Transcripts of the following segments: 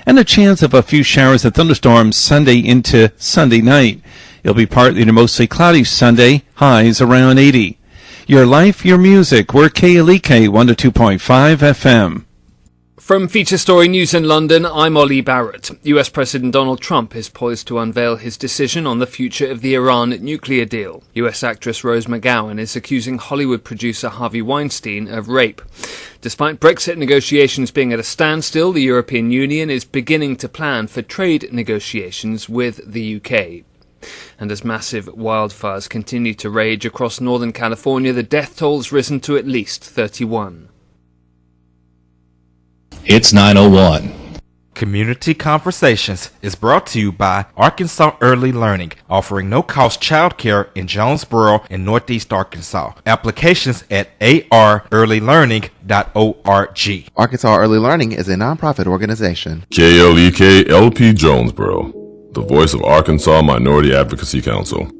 and a chance of a few showers and thunderstorms Sunday into Sunday night. It'll be partly to mostly cloudy Sunday, highs around 80. Your life, your music. We're KLEK 102.5 FM. From Feature Story News in London, I'm Ollie Barrett. US President Donald Trump is poised to unveil his decision on the future of the Iran nuclear deal. US actress Rose McGowan is accusing Hollywood producer Harvey Weinstein of rape. Despite Brexit negotiations being at a standstill, the European Union is beginning to plan for trade negotiations with the UK. And as massive wildfires continue to rage across northern California, the death toll's risen to at least 31. It's 9:01. Community Conversations is brought to you by Arkansas Early Learning, offering no-cost childcare in Jonesboro and Northeast Arkansas. Applications at arearlylearning.org. Arkansas Early Learning is a nonprofit organization. KLEK LP Jonesboro, the voice of Arkansas Minority Advocacy Council.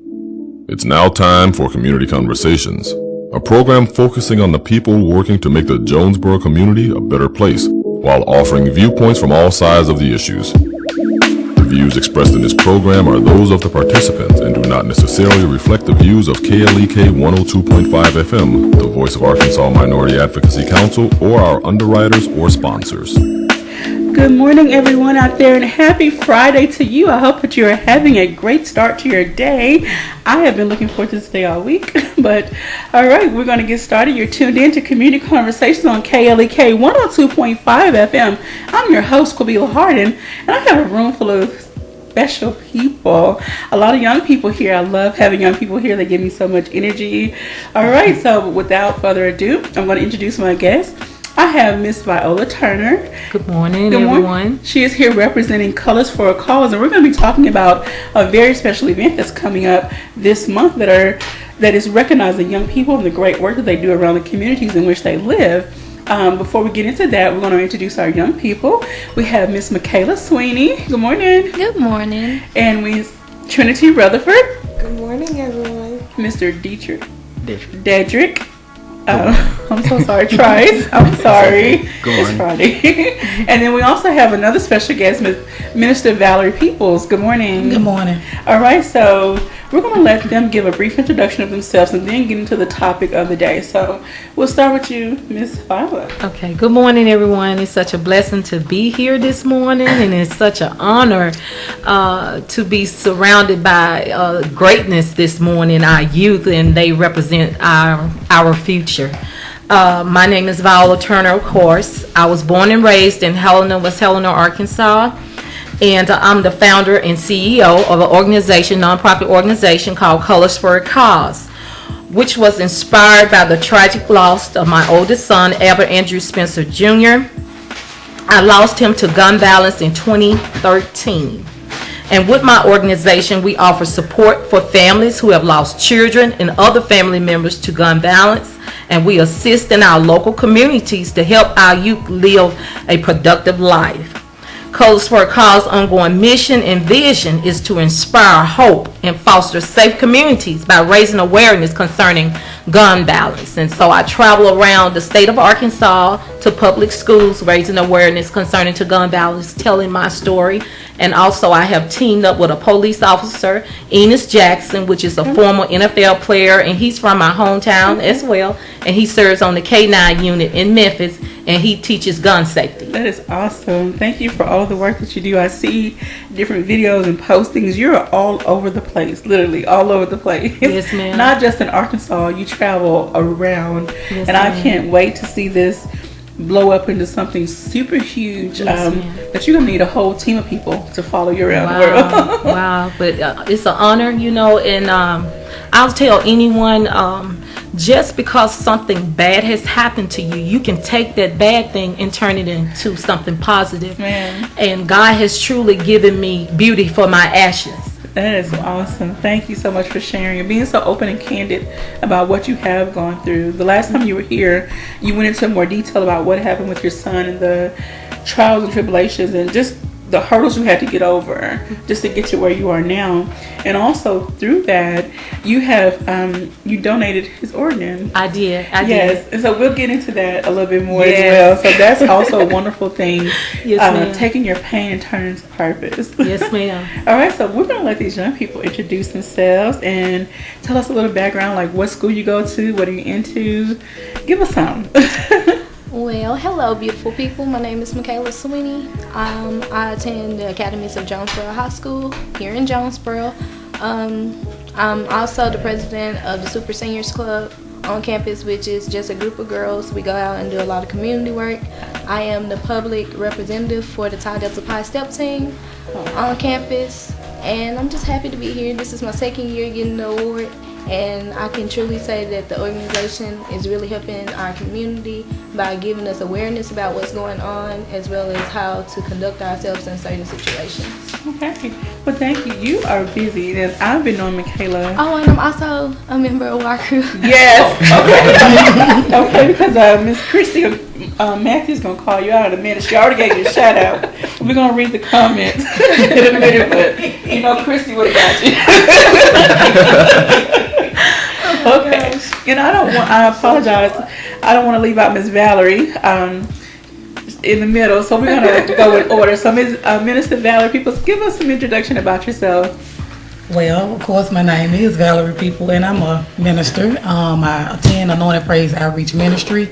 It's now time for Community Conversations, a program focusing on the people working to make the Jonesboro community a better place, while offering viewpoints from all sides of the issues. The views expressed in this program are those of the participants and do not necessarily reflect the views of KLEK 102.5 FM, the voice of Arkansas Minority Advocacy Council, or our underwriters or sponsors. Good morning, everyone out there, and happy Friday to you. I hope that you are having a great start to your day. I have been looking forward to this day all week, but all right, we're going to get started. You're tuned in to Community Conversations on KLEK 102.5 FM. I'm your host, Quabila Harden, and I have a room full of special people. A lot of young people here. I love having young people here. They give me so much energy. All right, so without further ado, I'm going to introduce my guest. I have Miss Viola Turner. Good morning, everyone. She is here representing Colors for a Cause, and we're going to be talking about a very special event that's coming up this month that is recognizing young people and the great work that they do around the communities in which they live. Before we get into that, we're going to introduce our young people. We have Miss Michaela Sweeney. Good morning. Good morning. And Miss Trinity Rutherford. Good morning, everyone. Mr. Dedrick. I'm so sorry, Trice. I'm sorry. It's Friday. And then we also have another special guest, Minister Valerie Peoples. Good morning. Good morning. All right, so we're going to let them give a brief introduction of themselves and then get into the topic of the day. So we'll start with you, Miss Viola. Okay, good morning, everyone. It's such a blessing to be here this morning, and it's such an honor to be surrounded by greatness this morning, our youth, and they represent our future. My name is Viola Turner, of course. I was born and raised in West Helena, Arkansas. And I'm the founder and CEO of an nonprofit organization called Colors for a Cause, which was inspired by the tragic loss of my oldest son, Albert Andrew Spencer Jr. I lost him to gun violence in 2013. And with my organization, we offer support for families who have lost children and other family members to gun violence. And we assist in our local communities to help our youth live a productive life. Colors for a Cause ongoing mission and vision is to inspire hope and foster safe communities by raising awareness concerning gun violence. And so I travel around the state of Arkansas to public schools raising awareness concerning to gun violence, telling my story. And also I have teamed up with a police officer, Enos Jackson, which is a former NFL player, and he's from my hometown as well. And he serves on the K-9 unit in Memphis, and he teaches gun safety. That is awesome. Thank you for all the work that you do. I see different videos and postings. You're all over the place, literally all over the place. Yes, ma'am. Not just in Arkansas, you travel around. Yes, and ma'am. I can't wait to see this blow up into something super huge. Yes, that you're going to need a whole team of people to follow you around the world. Wow. But it's an honor, and I'll tell anyone, just because something bad has happened to you, you can take that bad thing and turn it into something positive. Man. And God has truly given me beauty for my ashes. That is awesome. Thank you so much for sharing and being so open and candid about what you have gone through. The last time you were here, you went into more detail about what happened with your son and the trials and tribulations and just the hurdles you had to get over just to get to where you are now. And also through that, you have you donated his organ. I did. Yes, and so we'll get into that a little bit more Yes. as well. So that's also a wonderful thing. Yes, ma'am. Taking your pain and turning it into purpose. Yes, ma'am. All right, so we're going to let these young people introduce themselves and tell us a little background, like what school you go to, what are you into. Give us some. Well, hello, beautiful people. My name is Michaela Sweeney. I attend the Academies of Jonesboro High School here in Jonesboro. I'm also the president of the Super Seniors Club on campus, which is just a group of girls. We go out and do a lot of community work. I am the public representative for the Tau Delta Pi STEP team on campus, and I'm just happy to be here. This is my second year getting the award, and I can truly say that the organization is really helping our community by giving us awareness about what's going on, as well as how to conduct ourselves in certain situations. Okay. Well, thank you. You are busy. And I've been knowing Michaela. Oh, and I'm also a member of our crew. Yes. Okay. Okay, because Miss Christy Matthews going to call you out in a minute. She already gave you a shout out. We're going to read the comments in a minute, but you know Christy would have got you. Okay. And I apologize. I don't want to leave out Miss Valerie in the middle, so we're going to go in order. So Ms. Minister Valerie Peoples, give us some introduction about yourself. Well, of course, my name is Valerie People, and I'm a minister. I attend Anointed Praise Outreach Ministry,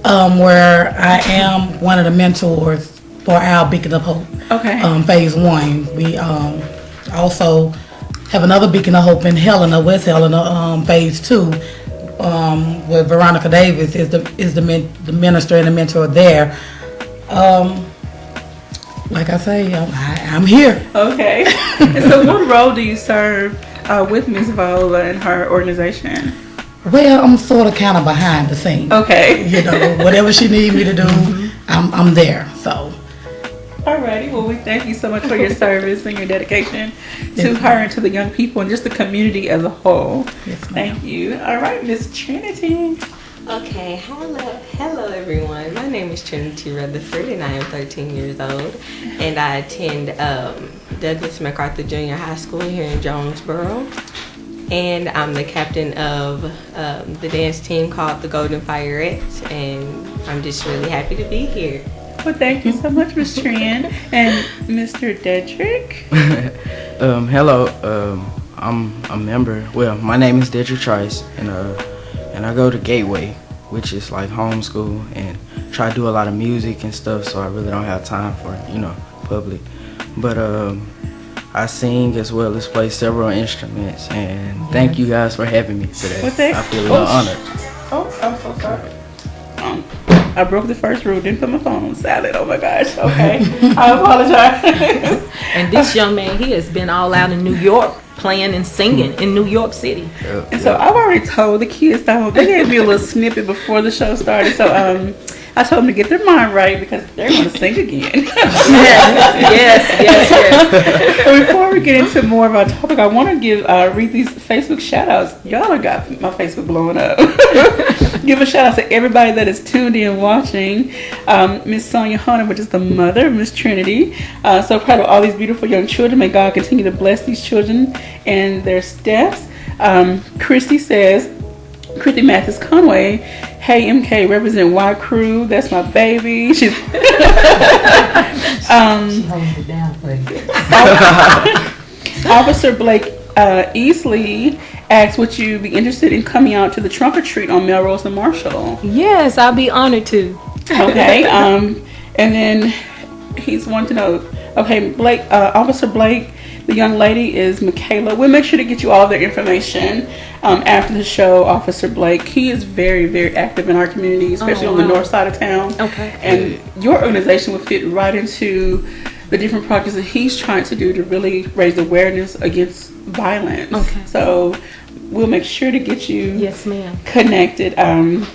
where I am one of the mentors for our Beacon of Hope. Okay. Phase 1. We also have another Beacon of Hope in Helena, West Helena, Phase 2, where Veronica Davis is the minister and the mentor there. Like I say, I'm here. Okay. And so what role do you serve with Miss Viola and her organization? Well, I'm sort of kind of behind the scenes. Okay. You know, whatever she needs me to do, I'm there. So. Alrighty. Well, we thank you so much for your service and your dedication to her and to the young people and just the community as a whole. Yes, ma'am. Thank you. All right, Miss Trinity. Okay, hello everyone. My name is Trinity Rutherford and I am 13 years old, and I attend Douglas MacArthur Junior High School here in Jonesboro, and I'm the captain of the dance team called the Golden Fireettes, and I'm just really happy to be here. Well, thank you so much, Miss Trin. And Mr. Dedrick. Hello, I'm a member. Well, my name is Dedrick Trice, and I go to Gateway, which is like homeschool, and try to do a lot of music and stuff, so I really don't have time for, public. But I sing as well as play several instruments, and thank you guys for having me today. I feel a little honored. Oh, I'm so sorry. I broke the first rule, didn't put my phone on silent. Oh my gosh. Okay. I apologize. And this young man, he has been all out in New York playing and singing in New York City. And so I've already told the kids that they gave me a little snippet before the show started. So I told them to get their mind right because they're going to sing again. yes. So before we get into more of our topic, I want to read these Facebook shout outs. Y'all have got my Facebook blowing up. Give a shout out to everybody that is tuned in watching. Miss Sonia Hunter, which is the mother of Miss Trinity. So proud of all these beautiful young children. May God continue to bless these children and their steps. Christy says, Christy Mathis Conway, hey MK, represent Y Crew, that's my baby. She's She holds it down for you. Officer Blake Easley asks, would you be interested in coming out to the trunk or treat on Melrose and Marshall? Yes, I'll be honored to. Okay. And then he's wanting to know, okay, Blake, Officer Blake, the young lady is Michaela. We'll make sure to get you all their information after the show, Officer Blake. He is very, very active in our community, especially on the north side of town. Okay. And your organization would fit right into the different projects that he's trying to do to really raise awareness against violence. Okay. So we'll make sure to get you Yes, ma'am. connected. And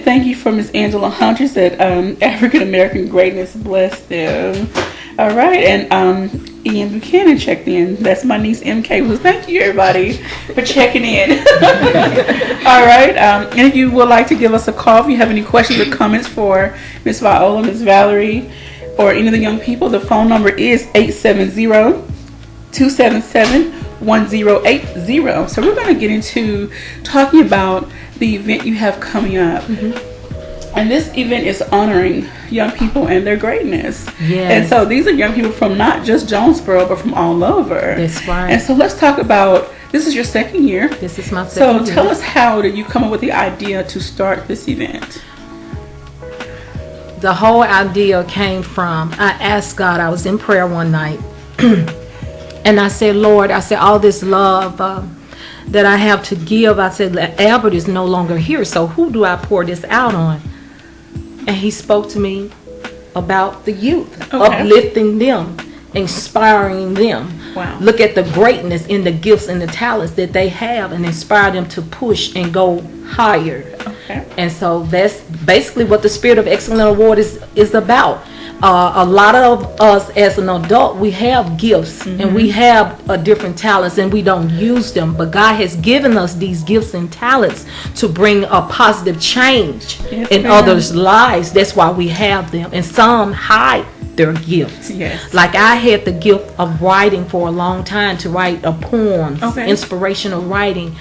thank you for Miss Angela Hunter said African American greatness bless them. All right, and Ian Buchanan checked in. That's my niece MK. Well, thank you everybody for checking in. All right, and if you would like to give us a call, if you have any questions or comments for Miss Viola, Miss Valerie, or any of the young people, the phone number is 870-277-1080. So we're going to get into talking about the event you have coming up. And this event is honoring young people and their greatness. Yes. And so these are young people from not just Jonesboro, but from all over. That's right. And so let's talk about, this is your second year. This is my second year. So tell us, how did you come up with the idea to start this event? The whole idea came from, I asked God, I was in prayer one night, and I said, Lord, I said, all this love that I have to give, I said, Albert is no longer here, so who do I pour this out on? And he spoke to me about the youth, uplifting them, inspiring them. Wow. Look at the greatness in the gifts and the talents that they have and inspire them to push and go higher. Okay. And so that's basically what the Spirit of Excellence Award is about. A lot of us as an adult, we have gifts and we have different talents and we don't use them. But God has given us these gifts and talents to bring a positive change in others' lives. That's why we have them. And some hide their gifts. Yes. Like I had the gift of writing for a long time, to write a poem, inspirational writing.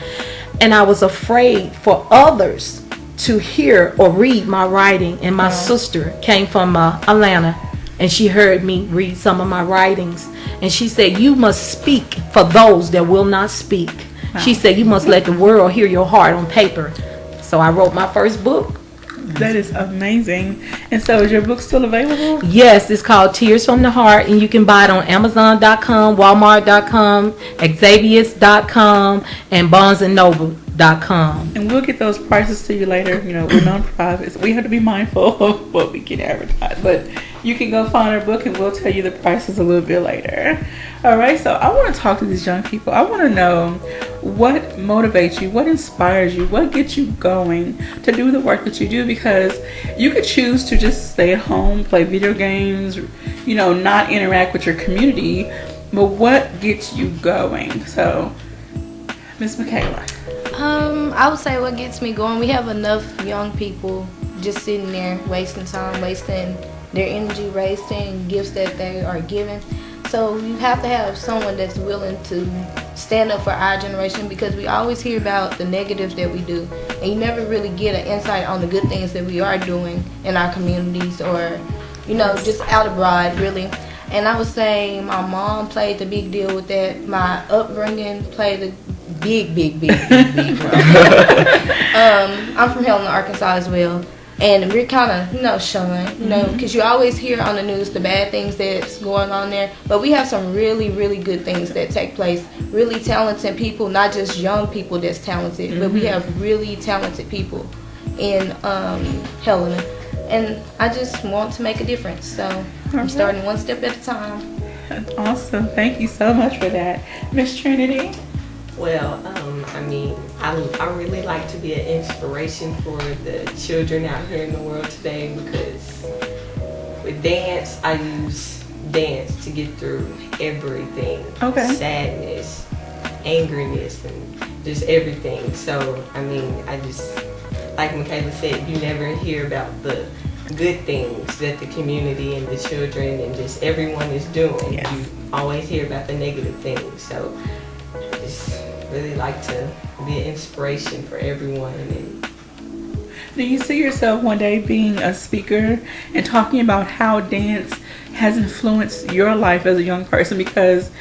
And I was afraid for others to hear or read my writing. And my sister came from Atlanta, and she heard me read some of my writings, and she said, you must speak for those that will not speak. She said, you must let the world hear your heart on paper. So I wrote my first book. That is amazing. And so is your book still available? Yes, it's called Tears from the Heart, and you can buy it on Amazon.com, Walmart.com, Xavius.com, and BarnesandNoble.com. And we'll get those prices to you later. You know, we're nonprofits. We have to be mindful of what we can advertise. But you can go find our book and we'll tell you the prices a little bit later. All right, so I want to talk to these young people. I want to know what motivates you, what inspires you, what gets you going to do the work that you do, because you could choose to just stay at home, play video games, you know, not interact with your community, but what gets you going? So, Miss Michaela. I would say what gets me going, we have enough young people just sitting there wasting time, wasting their energy, wasting gifts that they are given. So you have to have someone that's willing to stand up for our generation, because we always hear about the negatives that we do, and you never really get an insight on the good things that we are doing in our communities, or, you know, just out abroad, really. And I would say my mom played the big deal with that. My upbringing played a big role. I'm from Helena, Arkansas as well. And we're kind of, you know, shunned, you know, because you always hear on the news the bad things that's going on there. But we have some really, really good things that take place. Really talented people, not just young people that's talented, but we have really talented people in Helena. And I just want to make a difference. So I'm starting one step at a time. Awesome. Thank you so much for that. Miss Trinity? Well, I mean, I really like to be an inspiration for the children out here in the world today, because with dance, I use dance to get through everything. Sadness, angriness, and just everything. So, I mean, I just, like Michaela said, you never hear about the good things that the community and the children and just everyone is doing. Yes. You always hear about the negative things. So, just really like to be an inspiration for everyone. And do you see yourself one day being a speaker and talking about how dance has influenced your life as a young person? Because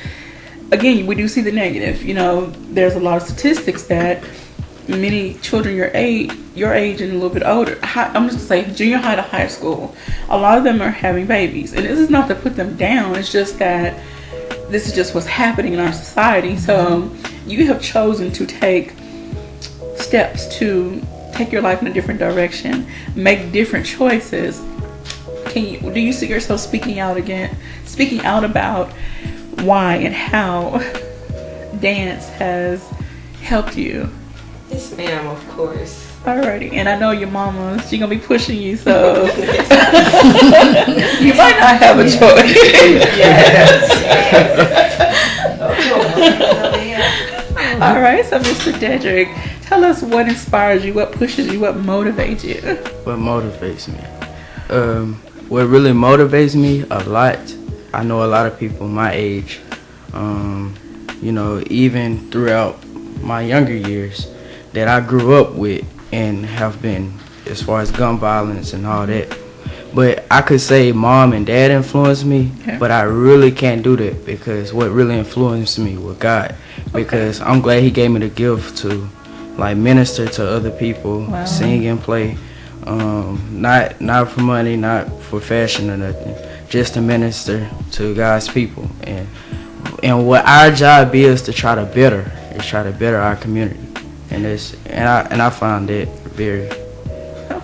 again, we do see the negative. You know, there's a lot of statistics that many children your age and a little bit older, I'm just gonna say junior high to high school, a lot of them are having babies. And this is not to put them down, it's just that this is just what's happening in our society. So you have chosen to take steps to take your life in a different direction, make different choices. Do you see yourself speaking out about why and how dance has helped you? yes, ma'am, of course. Alrighty, and I know your mama, she gonna be pushing you, so you might not have a choice. All right, so Mr. Dedrick, tell us what inspires you, what pushes you, what motivates you. What motivates me? what really motivates me a lot, I know a lot of people my age, you know, even throughout my younger years that I grew up with and have been, as far as gun violence and all that. But I could say mom and dad influenced me, but I really can't do that because what really influenced me was God. Because I'm glad he gave me the gift to like minister to other people, sing and play. Not for money, not for fashion or nothing, just to minister to God's people. And what our job is to try to better our community. And I found it very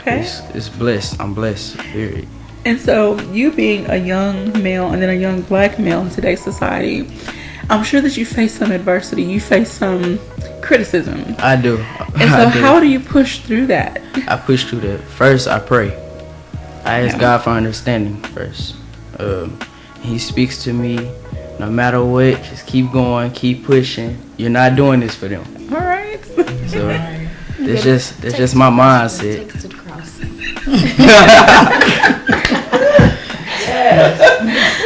it's blessed. I'm blessed, period. And so you being a young male and then a young black male in today's society, I'm sure that you face some adversity, you face some criticism. I do. And so how do you push through that? I push through that. First, I pray. I ask God for understanding first. He speaks to me no matter what. Just keep going, keep pushing. You're not doing this for them. All right. So it's just my mindset. Take it to the cross. We're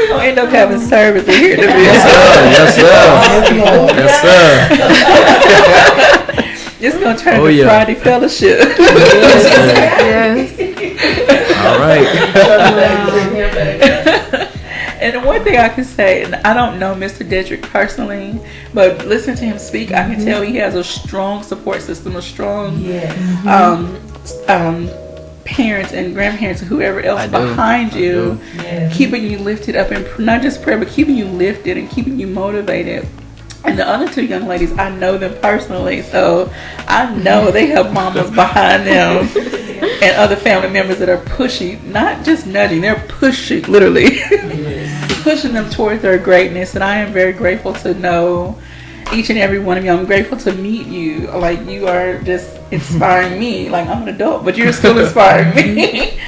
going to end up having service in here. Yes, sir. It's going to turn to Friday fellowship. Yes. All right. And one thing I can say, and I don't know Mr. Dedrick personally, but listening to him speak, I can tell he has a strong support system, a strong parents and grandparents and whoever else behind you, keeping you lifted up in not just prayer, but keeping you lifted and keeping you motivated. And the other two young ladies, I know them personally, so I know they have mamas behind them and other family members that are pushing, not just nudging, they're pushing, literally, pushing them towards their greatness. And I am very grateful to know each and every one of you. I'm grateful to meet you. Like, you are just inspiring me. Like, I'm an adult, but you're still inspiring me.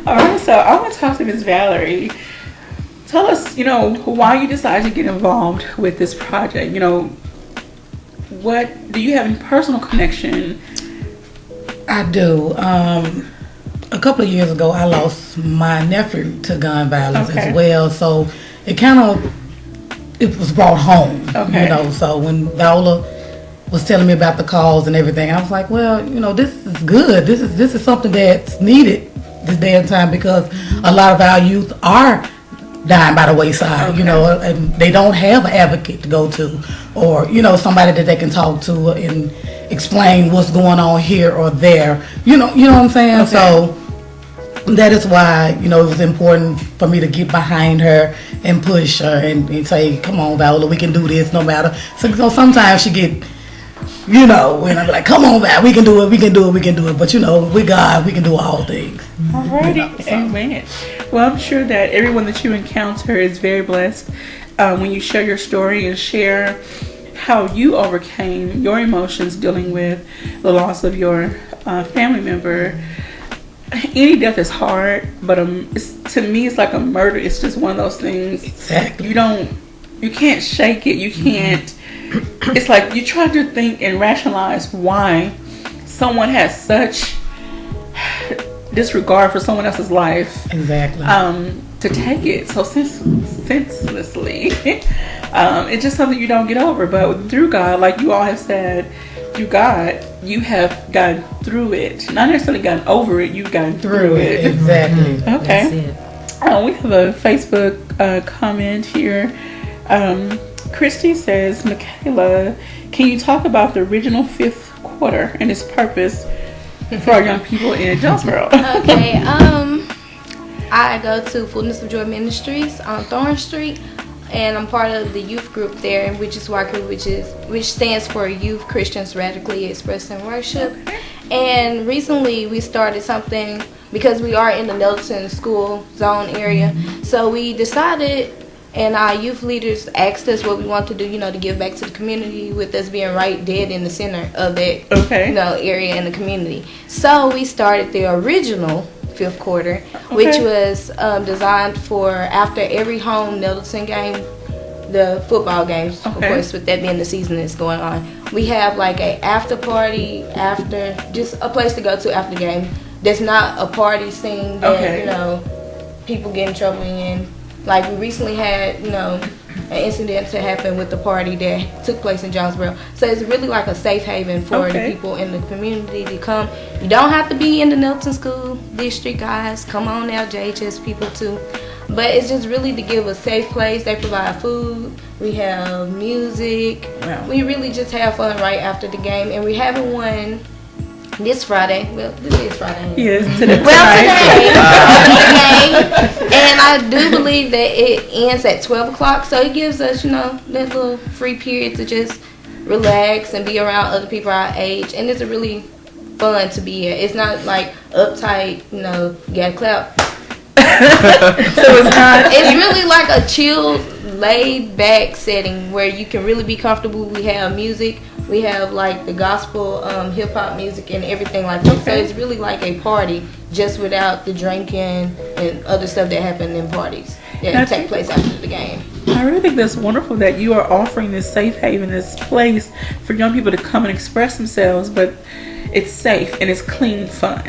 All right, so I want to talk to Ms. Valerie. Tell us, why you decided to get involved with this project. What do you have any personal connection? I do. A couple of years ago, I lost my nephew to gun violence as well. So it was brought home. So when Viola was telling me about the cause and everything, I was like, well, this is good. This is something that's needed this day and time, because a lot of our youth are dying by the wayside, and they don't have an advocate to go to, or somebody that they can talk to and explain what's going on here or there. You know what I'm saying? So that is why it was important for me to get behind her and push her and say, come on, Viola, we can do this no matter. So sometimes she get, and I'm like, come on, Val, we can do it. But with God, we can do all things. Alrighty, amen. Well, I'm sure that everyone that you encounter is very blessed when you share your story and share how you overcame your emotions dealing with the loss of your family member. Any death is hard, but to me, it's like a murder. It's just one of those things. Exactly. You can't shake it. You can't. It's like you try to think and rationalize why someone has such disregard for someone else's life. Exactly. To take it so senselessly. It's just something you don't get over. But through God, like you all have said, through God, you have gotten through it. Not necessarily gotten over it, you've gotten through it. Exactly. Okay. We have a Facebook comment here. Christy says, Michaela, can you talk about the original fifth quarter and its purpose for our young people in Jonesboro? Okay. I go to Fullness of Joy Ministries on Thorn Street, and I'm part of the youth group there, which stands for Youth Christians Radically Expressed in Worship. And recently we started something because we are in the Nettleton school zone area. So we decided, and our youth leaders asked us what we want to do, to give back to the community, with us being right dead in the center of that area in the community. So we started the original fifth quarter, which was designed for after every home Nettleton game, the football games, of course, with that being the season that's going on. We have like a after party, just a place to go to after game. There's not a party scene that, people get in trouble in. Like we recently had, an incident to happen with the party that took place in Jonesboro. So it's really like a safe haven for the people in the community to come. You don't have to be in the Nelson School District, guys. Come on now, JHS people too. But it's just really to give a safe place. They provide food. We have music. Wow. We really just have fun right after the game. And we having one this Friday. Well, this is Friday. Yes, today. Today. And I do believe that it ends at 12 o'clock. So it gives us, that little free period to just relax and be around other people our age. And it's a really fun to be here. It's not like uptight, you gotta clap. So it's not. It's really like a chill, laid back setting where you can really be comfortable. We have music. We have like the gospel, hip hop music and everything like that. So it's really like a party just without the drinking and other stuff that happen in parties that take place after the game. I really think that's wonderful that you are offering this safe haven, this place for young people to come and express themselves, but it's safe and it's clean fun.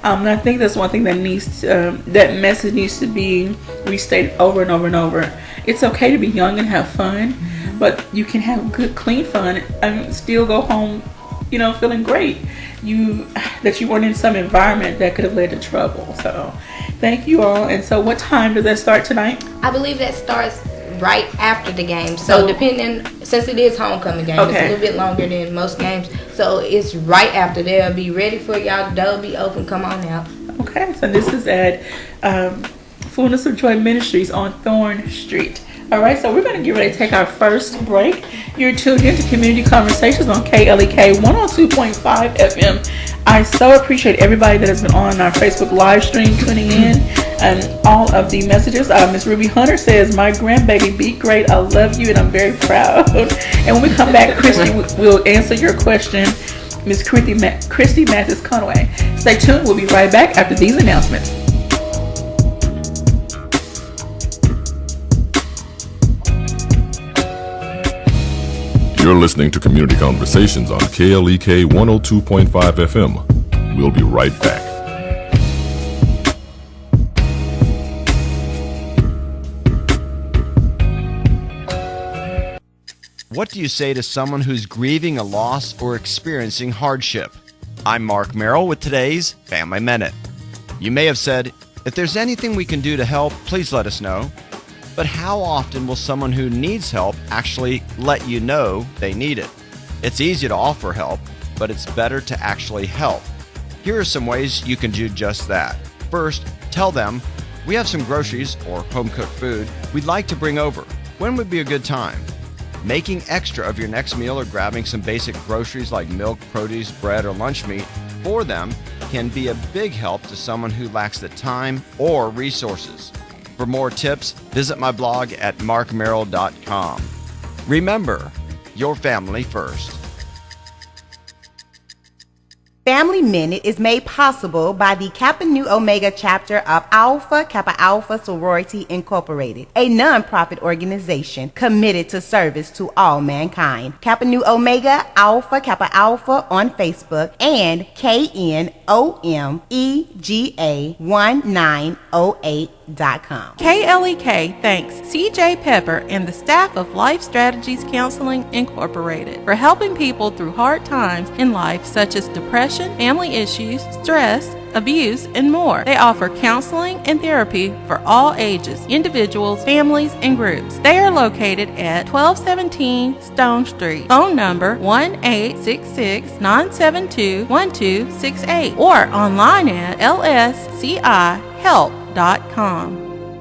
And I think that's one thing that that message needs to be restated over and over and over. It's okay to be young and have fun, but you can have good, clean fun and still go home, feeling great. That you weren't in some environment that could have led to trouble. So, thank you all. And so, what time does that start tonight? I believe that starts right after the game. So since it is homecoming game, it's a little bit longer than most games. So it's right after. They'll be ready for y'all. They'll be open. Come on out. Okay, so this is at Fullness of Joy Ministries on Thorn Street. All right, so we're going to get ready to take our first break. You're tuned in to Community Conversations on KLEK 102.5 FM. I so appreciate everybody that has been on our Facebook live stream tuning in and all of the messages. Miss Ruby Hunter says, my grandbaby beat great. I love you and I'm very proud. And when we come back, Christy will answer your question. Miss Christy Mathis Conway. Stay tuned. We'll be right back after these announcements. You're listening to Community Conversations on KLEK 102.5 FM. We'll be right back. What do you say to someone who's grieving a loss or experiencing hardship? I'm Mark Merrill with today's Family Minute. You may have said, if there's anything we can do to help, please let us know. But how often will someone who needs help actually let you know they need it? It's easy to offer help, but it's better to actually help. Here are some ways you can do just that. First, tell them, we have some groceries or home-cooked food we'd like to bring over. When would be a good time? Making extra of your next meal or grabbing some basic groceries like milk, produce, bread, or lunch meat for them can be a big help to someone who lacks the time or resources. For more tips, visit my blog at markmerrill.com. Remember, your family first. Family Minute is made possible by the Kappa Nu Omega chapter of Alpha Kappa Alpha Sorority Incorporated, a non-profit organization committed to service to all mankind. Kappa Nu Omega Alpha Kappa Alpha on Facebook and KNOMEGA1908.com. KLEK thanks CJ Pepper and the staff of Life Strategies Counseling Incorporated for helping people through hard times in life such as depression, family issues, stress, abuse, and more. They offer counseling and therapy for all ages, individuals, families, and groups. They are located at 1217 Stone Street. Phone number 1-866-972-1268 or online at lscihelp.com.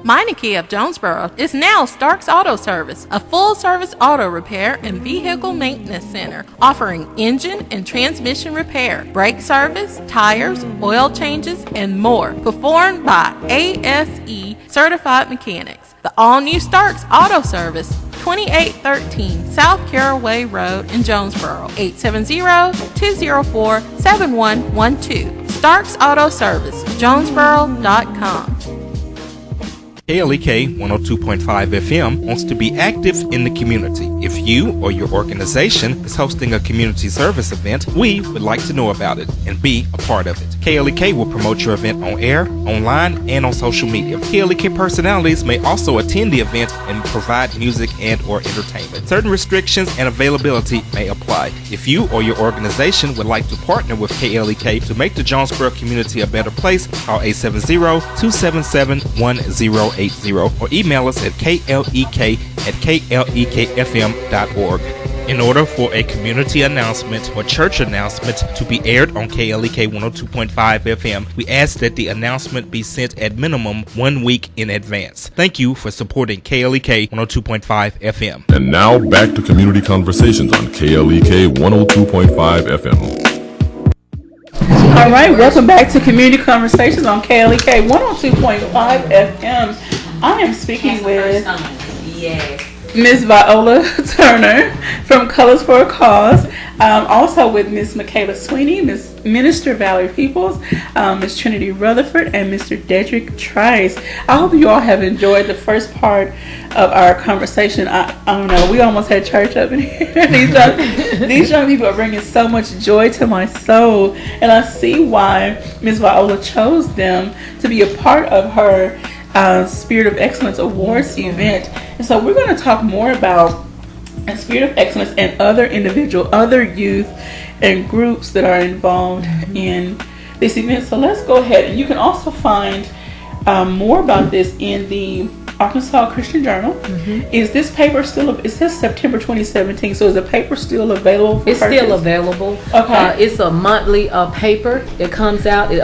Meineke of Jonesboro is now Stark's Auto Service, a full-service auto repair and vehicle maintenance center, offering engine and transmission repair, brake service, tires, oil changes, and more, performed by ASE certified mechanics. The all-new Stark's Auto Service, 2813 South Caraway Road in Jonesboro, 870-204-7112. Stark's Auto Service, Jonesboro.com. KLEK 102.5 FM wants to be active in the community. If you or your organization is hosting a community service event, we would like to know about it and be a part of it. KLEK will promote your event on air, online, and on social media. KLEK personalities may also attend the event and provide music and or entertainment. Certain restrictions and availability may apply. If you or your organization would like to partner with KLEK to make the Jonesboro community a better place, call 870-277-1080 or email us at klek@klekfm.org. In order for a community announcement or church announcement to be aired on KLEK 102.5 FM, we ask that the announcement be sent at minimum 1 week in advance. Thank you for supporting KLEK 102.5 FM. And now back to Community Conversations on KLEK 102.5 FM. All right, welcome back to Community Conversations on KLEK 102.5 FM. I am speaking with Ms. Viola Turner from Colors for a Cause, also with Ms. Michaela Sweeney, Ms. Minister Valerie Peoples, Ms. Trinity Rutherford, and Mr. Dedrick Trice. I hope you all have enjoyed the first part of our conversation. I don't know, we almost had church up in here. These young people are bringing so much joy to my soul, and I see why Ms. Viola chose them to be a part of her Spirit of Excellence Awards event. And so we're going to talk more about Spirit of Excellence and other youth and groups that are involved in this event. So let's go ahead, and you can also find more about this in the Arkansas Christian Journal. Is this paper still? It says September 2017. So is the paper still available for It's purchase? still available. Okay. It's a monthly paper. It comes out. It's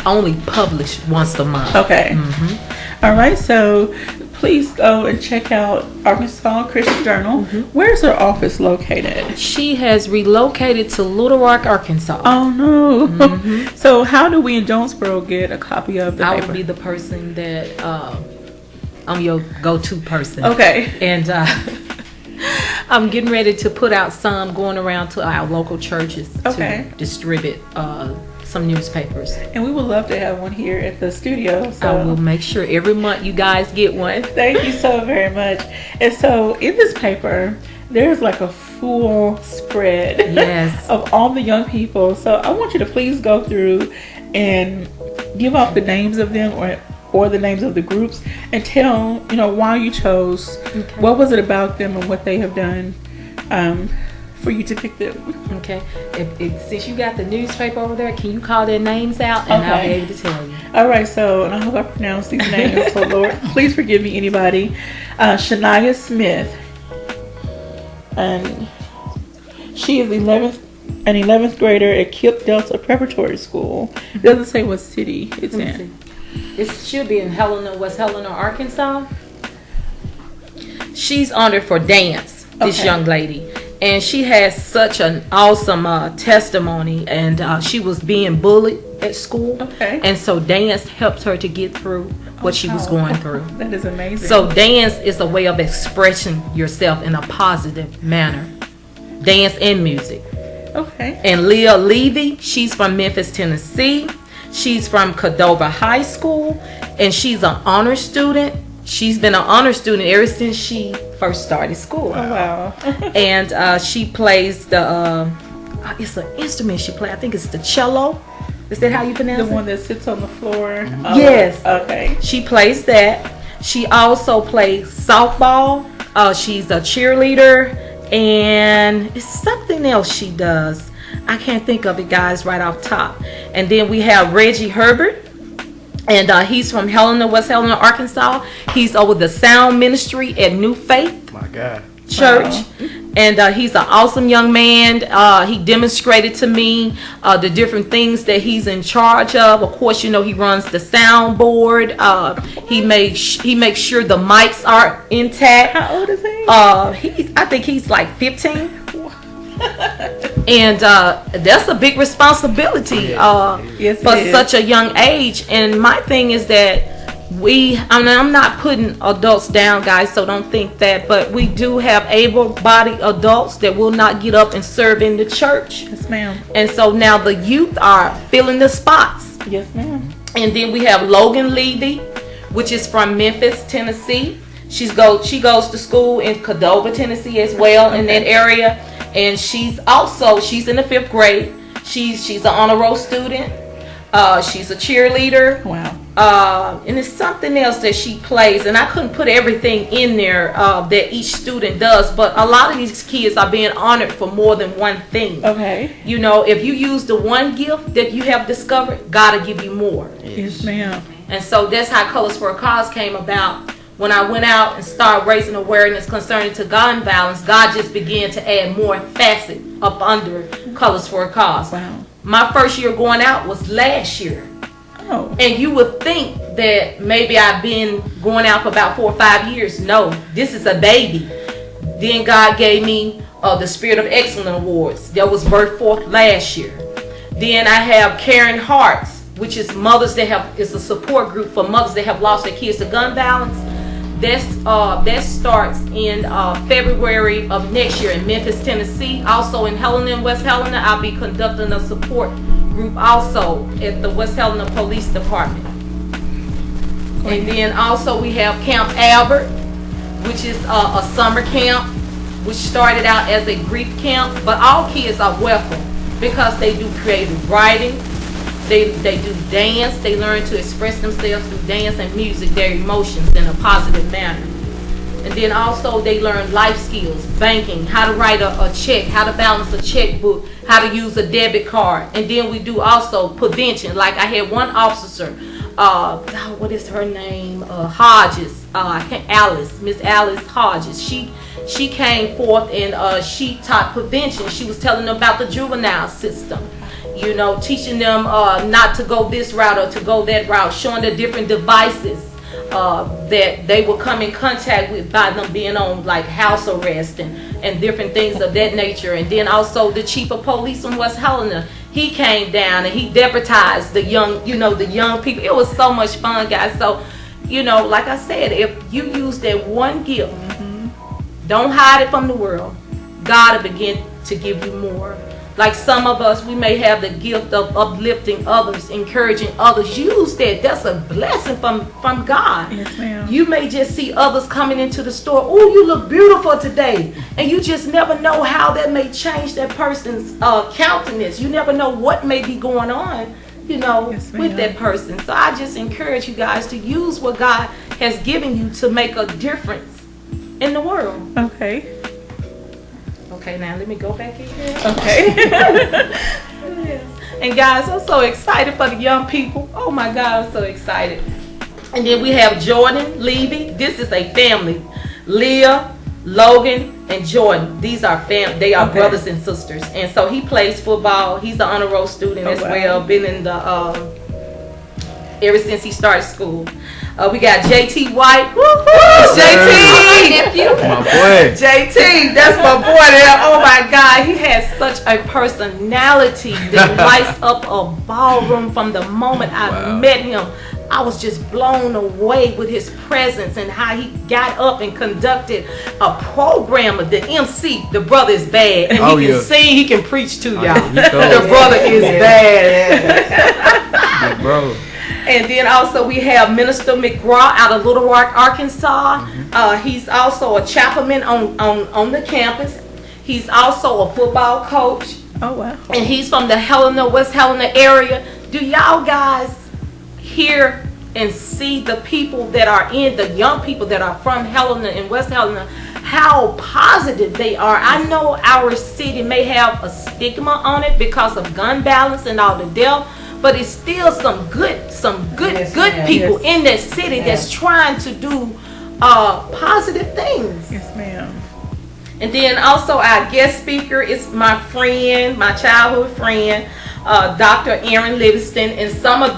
only published once a month. Okay. All right. So please go and check out Arkansas Christian Journal. Where's her office located? She has relocated to Little Rock, Arkansas. Oh no. So how do we in Jonesboro get a copy of the I paper? would be the person that I'm your go-to person. Okay. And I'm getting ready to put out some going around to our local churches to distribute some newspapers. And we would love to have one here at the studio. So I will make sure every month you guys get one. Thank you so very much. And so in this paper, there's like a full spread of all the young people. So I want you to please go through and give off the names of them or the names of the groups and tell, why you chose, what was it about them and what they have done for you to pick them. Okay. Since you got the newspaper over there, can you call their names out and I'll be able to tell you. All right. So, and I hope I pronounced these names. So, Lord, please forgive me, anybody. Shania Smith. And she is an 11th grader at Kip Delta Preparatory School. It doesn't say what city it's in. It should be in West Helena, Arkansas. She's honored for dance, this young lady. And she has such an awesome testimony. And she was being bullied at school. And so dance helped her to get through what she was going through. That is amazing. So dance is a way of expressing yourself in a positive manner. Dance and music. Okay. And Leah Levy, she's from Memphis, Tennessee. She's from Cordova High School, and she's an honor student. She's been an honor student ever since she first started school. Oh, wow. And she plays it's an instrument she plays. I think it's the cello. Is that how you pronounce it? The one that sits on the floor? Yes. Okay. She plays that. She also plays softball. She's a cheerleader, and it's something else she does. I can't think of it, guys, right off top. And then we have Reggie Herbert, and he's from West Helena, Arkansas. He's over the sound ministry at New Faith Church. Wow. And he's an awesome young man. He demonstrated to me the different things that he's in charge of. Of course, he runs the soundboard. He makes sure the mics are intact. How old is he? I think he's like 15. And that's a big responsibility for such a young age. And my thing is that I'm not putting adults down, guys, so don't think that, but we do have able-bodied adults that will not get up and serve in the church. Yes, ma'am. And so now the youth are filling the spots. Yes, ma'am. And then we have Logan Levy, which is from Memphis, Tennessee. She goes to school in Cordova, Tennessee as well, in that area. And she's in the 5th grade. She's an honor roll student. She's a cheerleader. Wow. And it's something else that she plays, and I couldn't put everything in there that each student does, but a lot of these kids are being honored for more than one thing. Okay. You know, if you use the one gift that you have discovered, God will give you more. Yes, ma'am. And so that's how Colors for a Cause came about. When I went out and started raising awareness concerning to gun violence, God just began to add more facets up under Colors for a Cause. Wow. My first year going out was last year. Oh. And you would think that maybe I've been going out for about 4 or 5 years. No, this is a baby. Then God gave me the Spirit of Excellence Awards that was birthed forth last year. Then I have Caring Hearts, which is it's a support group for mothers that have lost their kids to gun violence. That starts in February of next year in Memphis, Tennessee. Also in Helena and West Helena, I'll be conducting a support group also at the West Helena Police Department. And then also we have Camp Albert, which is a summer camp, which started out as a grief camp, but all kids are welcome because they do creative writing, they do dance, they learn to express themselves through dance and music, their emotions in a positive manner. And then also they learn life skills, banking, how to write a check, how to balance a checkbook, how to use a debit card. And then we do also prevention. Like I had one officer, what is her name? Hodges, Miss Alice Hodges. She came forth and she taught prevention. She was telling them about the juvenile system. You know, teaching them not to go this route or to go that route, showing the different devices that they will come in contact with by them being on like house arrest and different things of that nature. And then also the chief of police in West Helena, he came down and he deputized the young people. It was so much fun, guys. So, you know, like I said, if you use that one gift, don't hide it from the world. God will begin to give you more. Like some of us, we may have the gift of uplifting others, encouraging others. Use that. That's a blessing from God. Yes, ma'am. You may just see others coming into the store. Oh, you look beautiful today. And you just never know how that may change that person's countenance. You never know what may be going on, you know, with that person. So I just encourage you guys to use what God has given you to make a difference in the world. Okay. Okay, now let me go back in here. Okay. And guys, I'm so excited for the young people. Oh my God, I'm so excited. And then we have Jordan Levy. This is a family. Leah, Logan, and Jordan. These are they are brothers and sisters. And so he plays football. He's an honor roll student as well. Been in the ever since he started school. We got JT White. Woo-hoo! JT! My boy. JT, that's my boy there. Oh my God, he has such a personality that lights up a ballroom from the moment I met him. I was just blown away with his presence and how he got up and conducted a program of the MC. The brother is bad. And he can sing, he can preach too, y'all. The brother is bad. Bro. And then also we have Minister McGraw out of Little Rock, Arkansas. He's also a chaplain on the campus. He's also a football coach. Oh, wow. And he's from the Helena, West Helena area. Do y'all guys hear and see the people that are the young people that are from Helena and West Helena, how positive they are? I know our city may have a stigma on it because of gun violence and all the death, but it's still some good people in that city that's trying to do positive things. Yes, ma'am. And then also our guest speaker is my friend, my childhood friend, Dr. Aaron Livingston, and some of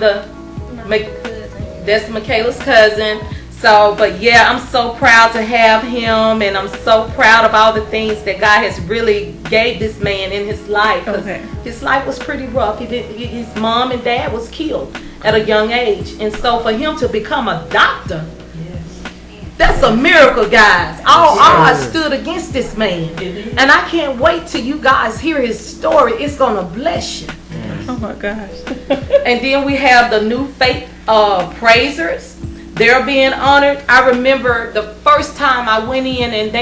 that's Michaela's cousin. So, but yeah, I'm so proud to have him, and I'm so proud of all the things that God has really gave this man in his life. His life was pretty rough. His mom and dad was killed at a young age, and so for him to become a doctor, that's a miracle, guys. All odds stood against this man, and I can't wait till you guys hear his story. It's gonna bless you. Oh my gosh. And then we have the new faith praisers. they're being honored. I remember the first time I went in and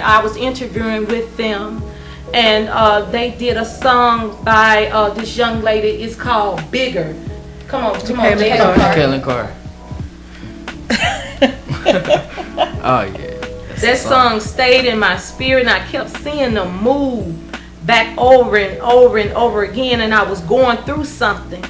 I was interviewing with them, and they did a song by this young lady. It's called Bigger. Come on, Kaylin Carr. Oh yeah. That song stayed in my spirit, and I kept seeing them move back over and over and over again, and I was going through something.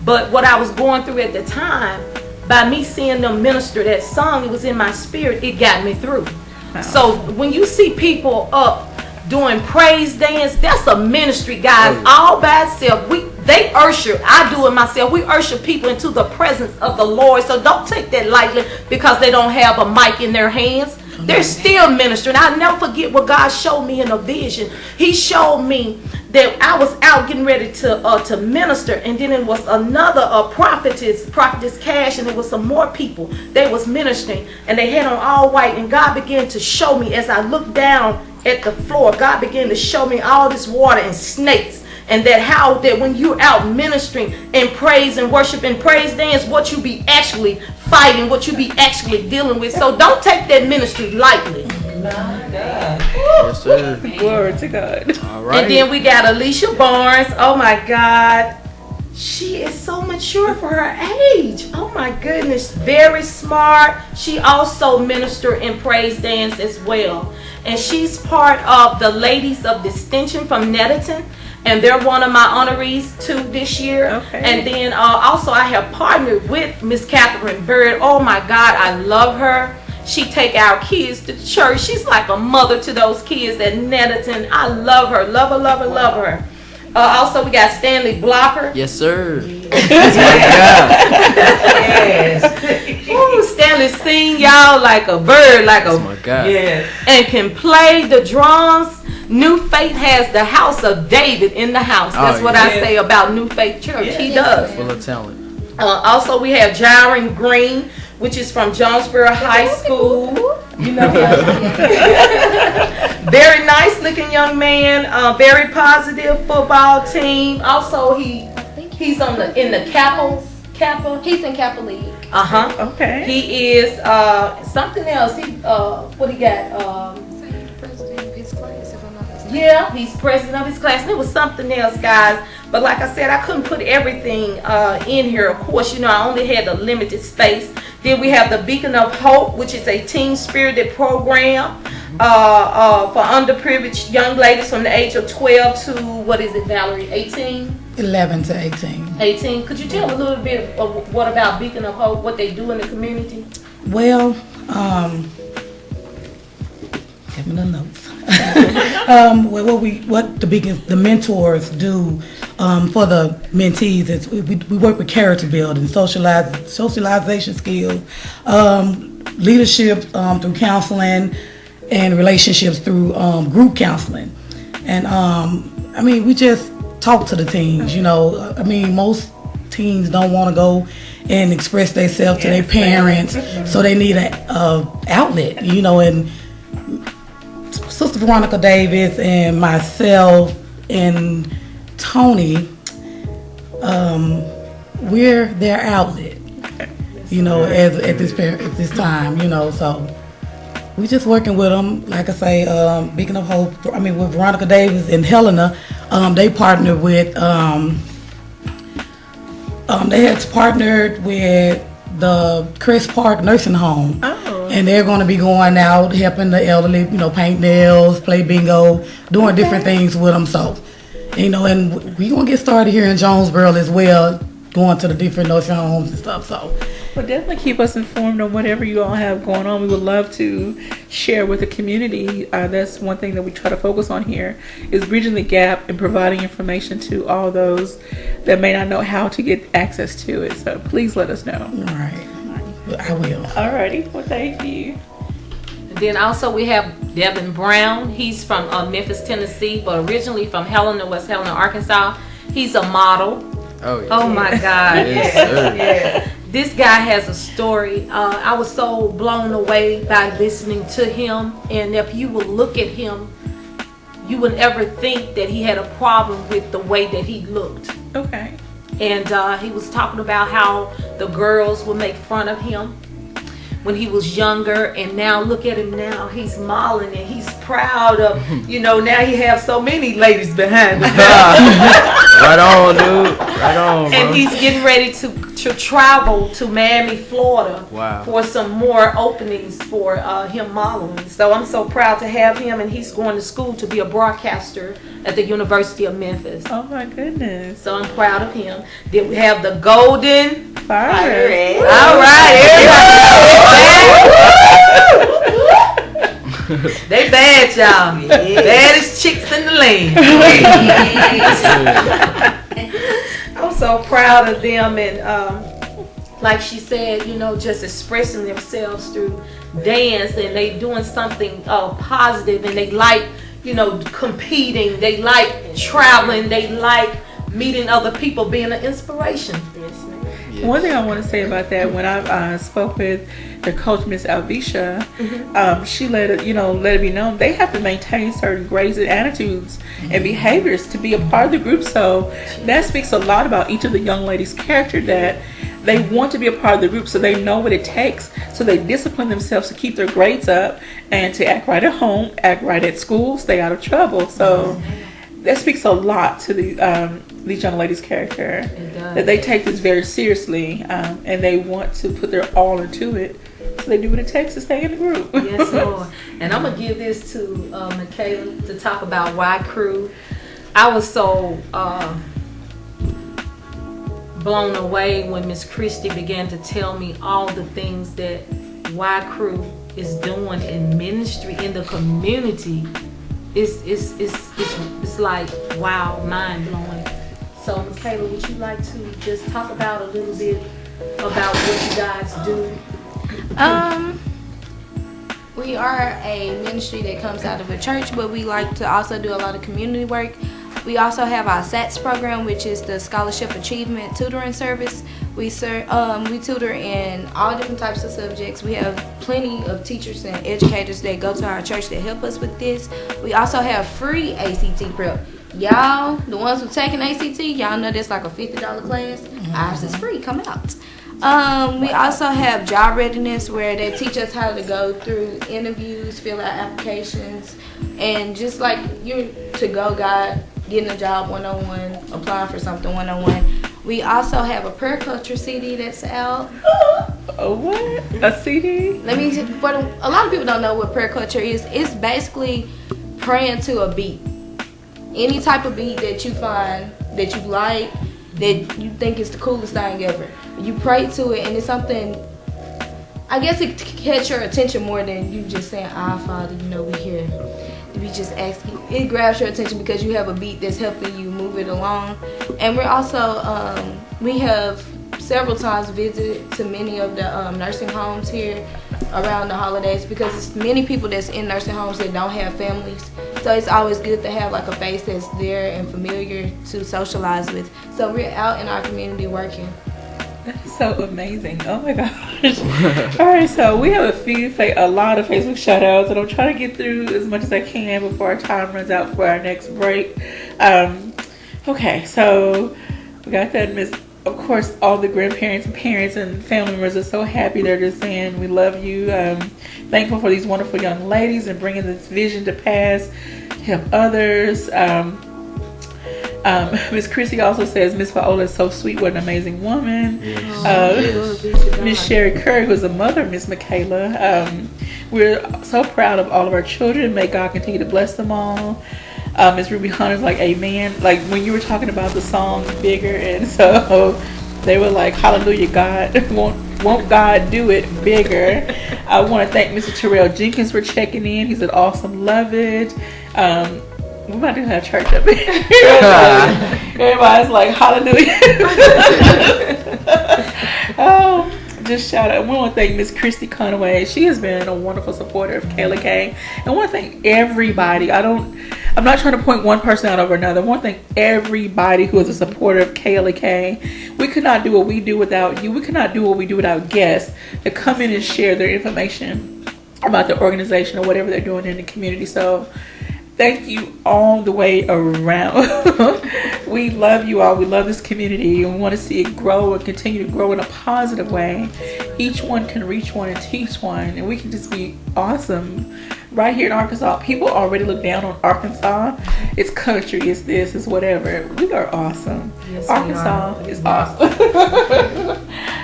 But what I was going through at the time, by me seeing them minister that song, it was in my spirit, it got me through. Wow. So when you see people up doing praise dance, that's a ministry, guys, all by itself. They usher, I do it myself, we usher people into the presence of the Lord. So don't take that lightly because they don't have a mic in their hands. They're still ministering. I'll never forget what God showed me in a vision. He showed me that I was out getting ready to minister, and then it was another prophetess Cash, and it was some more people. They was ministering, and they had on all white, and God began to show me as I looked down at the floor. God began to show me all this water and snakes. And that when you're out ministering and praise and worship and praise dance, what you be actually fighting, what you be actually dealing with. So don't take that ministry lightly. Yes, sir. Glory to God. All right. And then we got Alicia Barnes. Oh my God. She is so mature for her age. Oh my goodness. Very smart. She also ministered in praise dance as well. And she's part of the Ladies of Distinction from Nettleton. And they're one of my honorees too this year. Okay. And then also I have partnered with Miss Catherine Bird. Oh my God, I love her. She take our kids to church. She's like a mother to those kids at Nettleton. I love her, love her, love her, love her. Also, we got Stanley Blocker. Yes, sir. Yes. Ooh, Stanley sing y'all like a bird, like oh my God. Yeah. And can play the drums. New Faith has the house of David in the house. That's what I say about New Faith Church. He does. Full of talent. Also, we have Jaron Green, which is from Jonesboro High School. You know, very nice looking young man. Very positive football team. Also, he's in the Kappa. He's in Kappa League. Okay. He is something else. What he got? President of his class, if I'm not mistaken. Yeah, he's president of his class. And it was something else, guys. But like I said, I couldn't put everything in here. Of course, you know, I only had a limited space. Then we have the Beacon of Hope, which is a team-spirited program for underprivileged young ladies from the age of 12 to, what is it, Valerie, 18? 11 to 18. 18. Could you tell a little bit of what about Beacon of Hope, what they do in the community? Well, give me the notes. What the mentors do for the mentees is we work with character building, socialization skills, leadership through counseling, and relationships through group counseling. And I mean, we just talk to the teens. You know, I mean, most teens don't want to go and express themselves to their parents, so they need an outlet. You know, and Sister Veronica Davis and myself and Tony, we're their outlet, you know, at this time, you know, so we just working with them. Like I say, Beacon of Hope, I mean, with Veronica Davis and Helena, they partnered with, they had partnered with the Chris Park Nursing Home. And they're going to be going out, helping the elderly, you know, paint nails, play bingo, doing different things with them. So, you know, and we're going to get started here in Jonesboro as well, going to the different nursing homes and stuff. So, well, definitely keep us informed on whatever you all have going on. We would love to share with the community. That's one thing that we try to focus on here, is bridging the gap and providing information to all those that may not know how to get access to it. So please let us know. All right. I will. Alrighty. Well, thank you. Then also we have Devin Brown. He's from Memphis, Tennessee, but originally from Helena, West Helena, Arkansas. He's a model. Oh, yeah. Oh my God. Yes, This guy has a story. I was so blown away by listening to him. And if you would look at him, you would ever think that he had a problem with the way that he looked. Okay. And he was talking about how the girls would make fun of him when he was younger, and now look at him now. He's modeling and he's proud of, now he has so many ladies behind him. Right on, dude. Right on, bro. And he's getting ready to travel to Miami, Florida for some more openings for him modeling. So I'm so proud to have him, and he's going to school to be a broadcaster at the University of Memphis. Oh my goodness. So I'm proud of him. Then we have the Golden Pirate. All right, everybody. They bad, y'all. Baddest chicks in the land. I'm so proud of them, and like she said, just expressing themselves through dance, and they doing something positive, and they like, competing, they like traveling, they like meeting other people, being an inspiration. Yes, ma'am. Yes. One thing I want to say about that, when I spoke with the coach, Miss Alvisha, she let it be known they have to maintain certain grades and attitudes and behaviors to be a part of the group. So that speaks a lot about each of the young ladies' character, that they want to be a part of the group, so they know what it takes. So they discipline themselves to keep their grades up and to act right at home, act right at school, stay out of trouble. So that speaks a lot to these young ladies' character, that they take this very seriously, and they want to put their all into it. So they do what it takes to stay in the group. Yes, Lord. And I'm going to give this to Michaela to talk about Y Crew. I was so blown away when Miss Christie began to tell me all the things that Y Crew is doing in ministry in the community. It's like, wow, mind blowing. So Michaela, would you like to just talk about a little bit about what you guys do? We are a ministry that comes out of a church, but we like to also do a lot of community work. We also have our SATS program, which is the Scholarship Achievement Tutoring Service. We tutor in all different types of subjects. We have plenty of teachers and educators that go to our church that help us with this. We also have free ACT prep. Y'all, the ones who taking ACT, y'all know that's like a $50 class. Ours is free. Come out. We also have job readiness, where they teach us how to go through interviews, fill out applications, and just like you to-go guide, getting a job 101, applying for something 101. We also have a prayer culture CD that's out. What? A CD? A lot of people don't know what prayer culture is. It's basically praying to a beat. Any type of beat that you find that you like, that you think is the coolest thing ever. You pray to it, and it's something, I guess it catch your attention more than you just saying, "Our Father, we here." We just ask you. It grabs your attention because you have a beat that's helping you move it along. And we're also, we have several times visited to many of the nursing homes here around the holidays, because it's many people that's in nursing homes that don't have families. So it's always good to have like a face that's there and familiar to socialize with. So we're out in our community working. That's so amazing. Oh my gosh. All right, so we have a lot of Facebook shout outs, and I'm trying to get through as much as I can before our time runs out for our next break. Okay, so we got that. Of course, all the grandparents and parents and family members are so happy. They're just saying, we love you. Thankful for these wonderful young ladies and bringing this vision to pass, help others. Miss Chrissy also says Miss Viola is so sweet. What an amazing woman. Miss Sherry Curry, who's a mother, Miss Michaela. We're so proud of all of our children. May God continue to bless them all. Miss Ruby Hunter's like, amen. Like when you were talking about the song Bigger, and so they were like, hallelujah, God. Won't God do it bigger? I want to thank Mr. Terrell Jenkins for checking in. He said, awesome, love it. We're about to have church up here. Everybody's like, hallelujah. Just shout out. We want to thank Miss Christy Conaway. She has been a wonderful supporter of Kayla K. And I want to thank everybody. I'm not trying to point one person out over another. I want to thank everybody who is a supporter of Kayla K. We could not do what we do without you. We could not do what we do without guests that come in and share their information about the organization or whatever they're doing in the community. So Thank you all the way around. We love you all. We love this community and we want to see it grow and continue to grow in a positive way. Each one can reach one and teach one, and we can just be awesome right here in Arkansas. People already look down on Arkansas. It's country, it's this, it's whatever. We are awesome. Yes, Arkansas is awesome.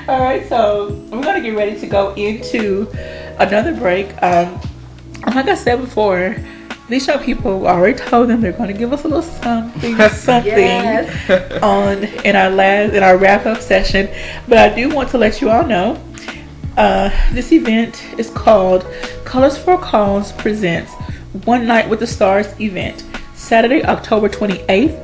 All right, so we're going to get ready to go into another break. Like I said before, these young people already told them they're going to give us a little something Yes. on in our wrap up session. But I do want to let you all know this event is called Colors for a Cause presents One Night with the Stars event, Saturday, October 28th,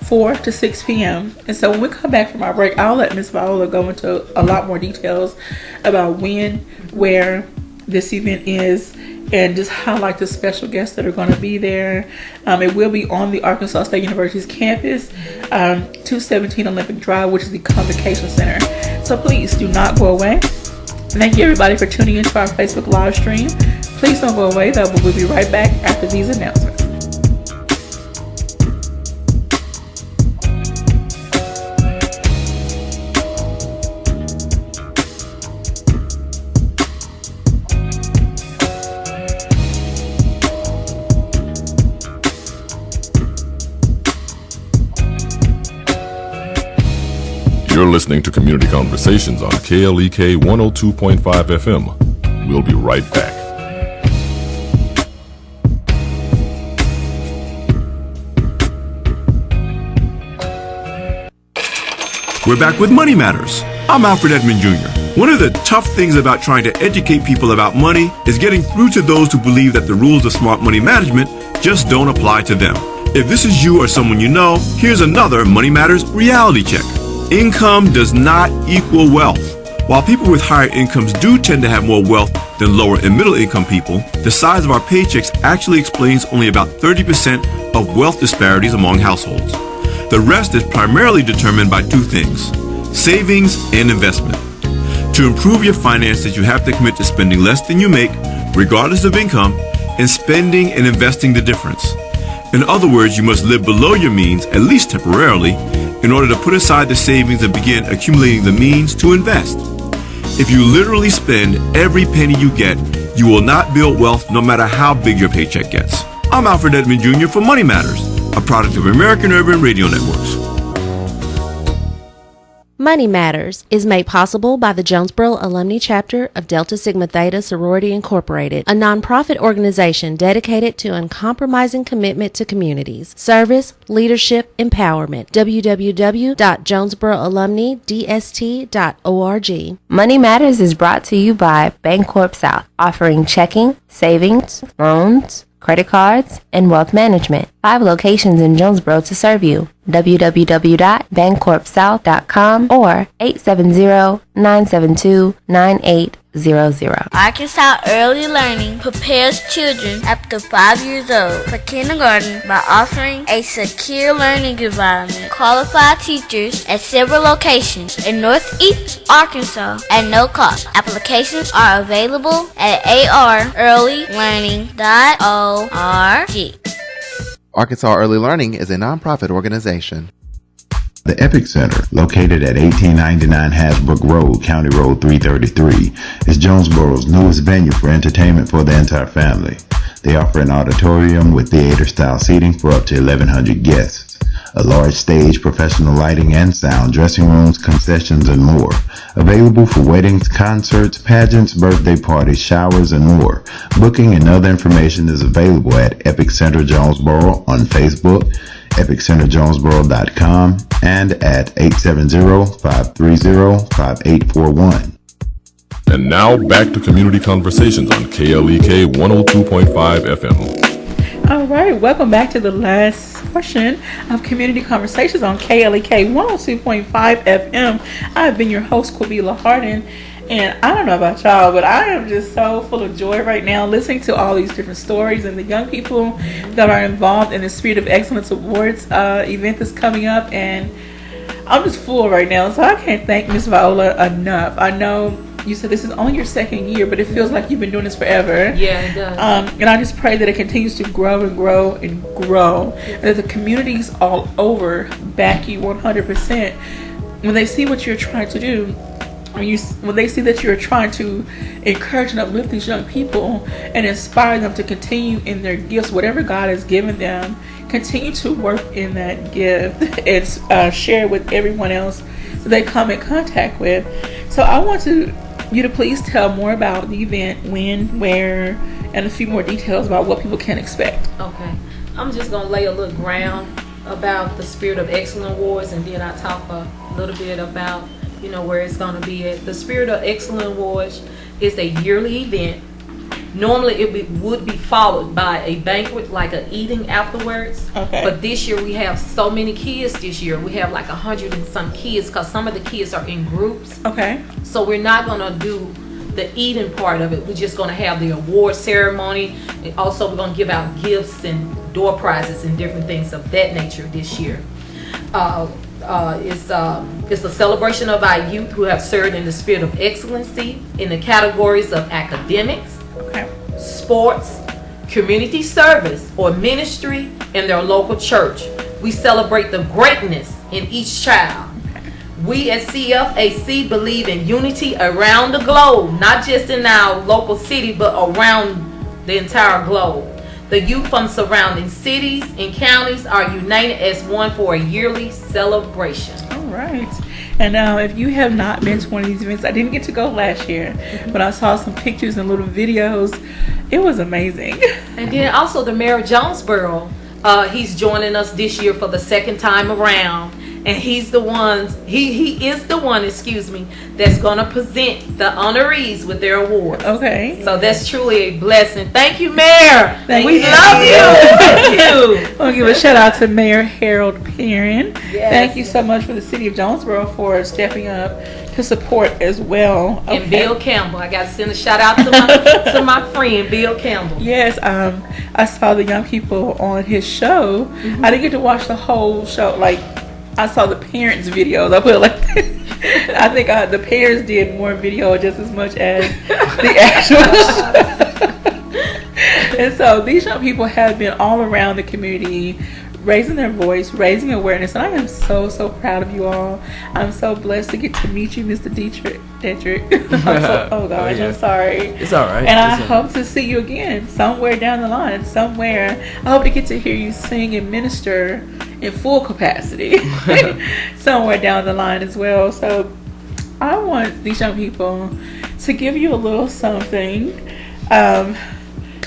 4 to 6 p.m. And so when we come back from our break, I'll let Miss Viola go into a lot more details about when, where this event is, and just highlight the special guests that are going to be there. It will be on the Arkansas State University's campus, 217 Olympic Drive, which is the Convocation Center. So please do not go away. Thank you everybody for tuning into our Facebook live stream. Please don't go away though, but we'll be right back after these announcements. You're listening to Community Conversations on KLEK 102.5 FM. We'll be right back. We're back with Money Matters. I'm Alfred Edmond Jr. One of the tough things about trying to educate people about money is getting through to those who believe that the rules of smart money management just don't apply to them. If this is you or someone you know, here's another Money Matters reality check. Income does not equal wealth. While people with higher incomes do tend to have more wealth than lower and middle income people, the size of our paychecks actually explains only about 30% of wealth disparities among households. The rest is primarily determined by two things: savings and investment. To improve your finances, you have to commit to spending less than you make, regardless of income, and spending and investing the difference. In other words, you must live below your means, at least temporarily, in order to put aside the savings and begin accumulating the means to invest. If you literally spend every penny you get, you will not build wealth no matter how big your paycheck gets. I'm Alfred Edmond Jr. for Money Matters, a product of American Urban Radio Networks. Money Matters is made possible by the Jonesboro Alumni Chapter of Delta Sigma Theta Sorority Incorporated, a nonprofit organization dedicated to uncompromising commitment to communities, service, leadership, empowerment. www.jonesboroalumnidst.org. Money Matters is brought to you by Bancorp South, offering checking, savings, loans, credit cards, and wealth management. 5 locations in Jonesboro to serve you. www.bancorpsouth.com or 870-972-9800. Arkansas Early Learning prepares children up to 5 years old for kindergarten by offering a secure learning environment, qualified teachers at several locations in Northeast Arkansas at no cost. Applications are available at arearlylearning.org. Arkansas Early Learning is a nonprofit organization. The Epic Center, located at 1899 Hasbrook Road, County Road 333, is Jonesboro's newest venue for entertainment for the entire family. They offer an auditorium with theater-style seating for up to 1,100 guests, a large stage, professional lighting and sound, dressing rooms, concessions, and more. Available for weddings, concerts, pageants, birthday parties, showers, and more. Booking and other information is available at Epic Center Jonesboro on Facebook, epiccenterjonesboro.com, and at 870-530-5841. And now back to Community Conversations on KLEK 102.5 FM. All right, welcome back to the last portion of Community Conversations on KLEK 102.5 FM. I've been your host, Quabila Hardin, and I don't know about y'all, but I am just so full of joy right now listening to all these different stories and the young people that are involved in the Spirit of Excellence Awards event that's coming up, and I'm just full right now, so I can't thank Miss Viola enough. I know you said this is only your second year, but it feels like you've been doing this forever. Yeah, it does. And I just pray that it continues to grow and grow and grow. And that the communities all over back you 100%. When they see what you're trying to do, when they see that you're trying to encourage and uplift these young people and inspire them to continue in their gifts, whatever God has given them, continue to work in that gift and share it with everyone else that they come in contact with. So I want you to please tell more about the event, when, where, and a few more details about what people can expect. Okay. I'm just going to lay a little ground about the Spirit of Excellence Awards, and then I'll talk a little bit about, where it's going to be at. The Spirit of Excellence Awards is a yearly event. Normally it would be followed by a banquet, like a eating afterwards. Okay. But this year we have so many kids this year. We have like 100 and some kids because some of the kids are in groups. Okay. So we're not going to do the eating part of it. We're just going to have the award ceremony. And also we're going to give out gifts and door prizes and different things of that nature this year. It's a celebration of our youth who have served in the spirit of excellency in the categories of academics, sports, community service, or ministry in their local church. We celebrate the greatness in each child. We at CFAC believe in unity around the globe, not just in our local city, but around the entire globe. The youth from surrounding cities and counties are united as one for a yearly celebration. All right. And if you have not been to one of these events, I didn't get to go last year, but I saw some pictures and little videos. It was amazing. And then also the mayor of Jonesboro, he's joining us this year for the second time around. And he's the one, he is the one, that's going to present the honorees with their awards. Okay. So that's truly a blessing. Thank you, Mayor. We you. love you. Thank you. I'll give a shout out to Mayor Harold Perrin. Yes. Thank you so much for the city of Jonesboro for stepping up to support as well. And Bill Campbell. I got to send a shout out to my friend, Bill Campbell. Yes, I saw the young people on his show. Mm-hmm. I didn't get to watch the whole show. I saw the parents' videos. I put it like I think the parents did more video just as much as the actual show. And so these young people have been all around the community, raising their voice, raising awareness, and I am so proud of you all. I'm so blessed to get to meet you, Mr. Dietrich. I'm sorry. It's all right. And I hope to see you again somewhere down the line. I hope to get to hear you sing and minister in full capacity somewhere down the line as well. So I want these young people to give you a little something.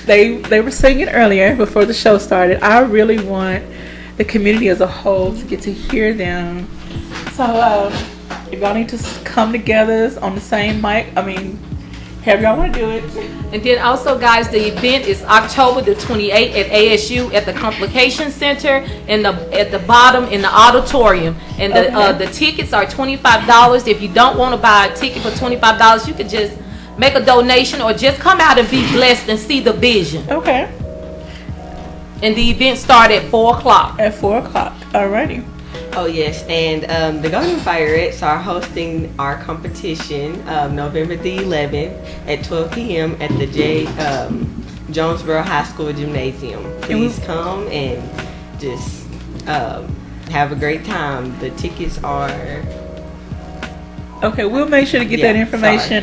They were singing earlier before the show started. I really want the community as a whole to get to hear them. So if y'all need to come together on the same mic, however y'all want to do it. And then also, guys, the event is October the 28th at ASU at the Complication Center at the bottom in the auditorium. And the tickets are $25. If you don't want to buy a ticket for $25, you could just make a donation or just come out and be blessed and see the vision. Okay. And the event started at 4 o'clock. At 4 o'clock. Alrighty. Oh yes, and the Golden Fireettes are hosting our competition November the 11th at 12 p.m. at the Jonesboro High School Gymnasium. Please come and just have a great time. The tickets are... Okay, we'll make sure to get that information.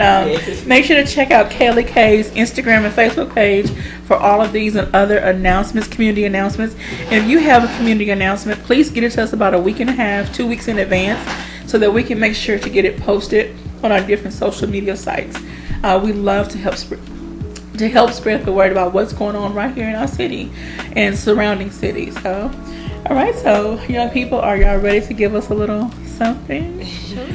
Make sure to check out Kaylee K's Instagram and Facebook page for all of these and other announcements, community announcements. And if you have a community announcement, please get it to us about a week and a half, 2 weeks in advance, so that we can make sure to get it posted on our different social media sites. We love to help spread the word about what's going on right here in our city and surrounding cities. So, all right, so young people, are y'all ready to give us a little something? Sure.